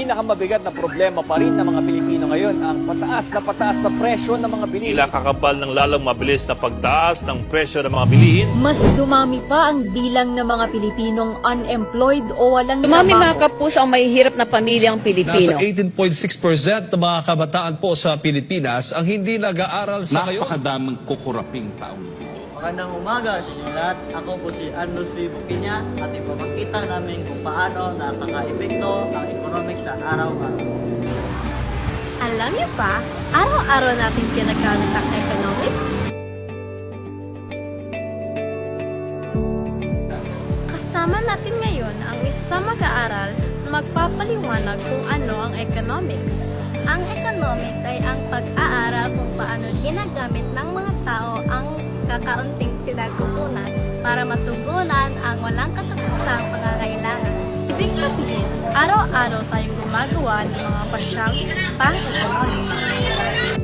pinakamabigat na problema pa rin ng mga Pilipino ngayon ang pataas na presyo ng mga bilihin. Tila kakabal ng lalong mabilis na pagtaas ng presyo ng mga bilihin. Mas dumami pa ang bilang ng mga Pilipinong unemployed o walang Dumami trabaho. mga kapuso ang mahihirap na pamilyang Pilipino. Nasa 18.6% ng mga kabataan po sa Pilipinas ang hindi nag-aaral sa ngayon. Napakadaming kukuraping taong ito. Magandang umaga sa inyo lahat. Ako po si Andros B. Bukinya at ipapakita namin kung paano nakaka-epekto ang economics sa araw-araw. Alam niyo pa, araw-araw natin ginagamit ang economics? Kasama natin ngayon ang isang mag-aaral na magpapaliwanag kung ano ang economics. Ang economics ay ang pag-aaral kung paano ginagamit ng mga tao ang kakaunting pinagkukunan para matugunan ang walang katapusang pangangailangan. Ibig sabihin, araw-araw tayong gumagawa ng mga pasyang pang-economics.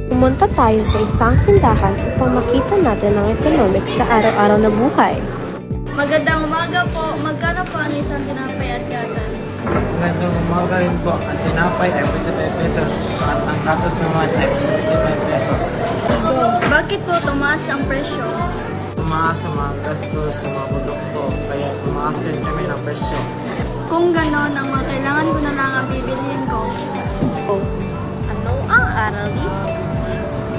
Pumunta tayo sa isang tindahan upang makita natin ang economics sa araw-araw na buhay. Magandang umaga po. Magkano po ang isang tinapay at gatas? Magandang umaga rin po. Ang tinapay ay 25 pesos at ang gatas naman ay 75 pesos. Bakit po tumaas ang presyo? Tumaas sa mga gastos sa mga produkto kaya tumaas din kami ng presyo. Kung ganon, ang mga kailangan ko na lang ang bibilihin ko. Ano ang aral dito?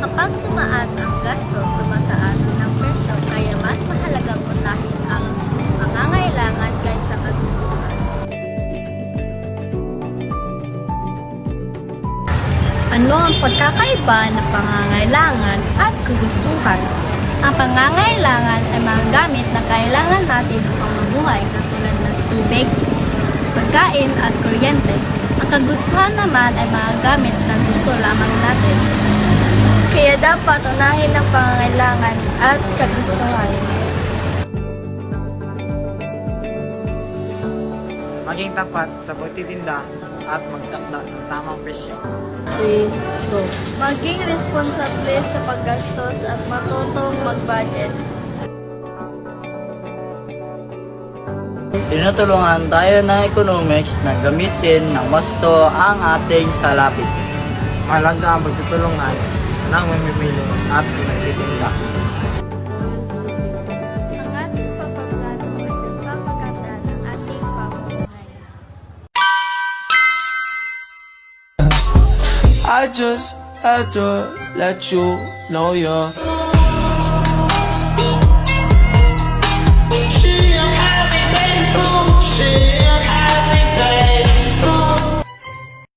Kapag tumaas ang gastos, tumataas din ang presyo, kaya mas mahalagang unahin ang pangangailangan kaysa kagustuhan. Ano ang pagkakaiba ng pangangailangan at kagustuhan? Ang pangangailangan ay mga gamit na kailangan natin upang mabuhay katulad ng tubig, pagkain at kuryente. Ang kagustuhan naman ay mga gamit na gusto lamang natin. Kaya dapat unahin ang pangangailangan at kagustuhan. Maging tapat sa pagtitinda at magtakda ng tamang presyo. Maging responsable sa paggastos at matutong mag-budget. Tinutulungan tayo ng economics na gamitin ng wasto ang ating salapi. Mahalaga ang pagtutulungan ng mamimili at nagtitinda. Ang ating pagpaplano ay nagpapaganda ng ating pamumuhay. I just had to let you know you're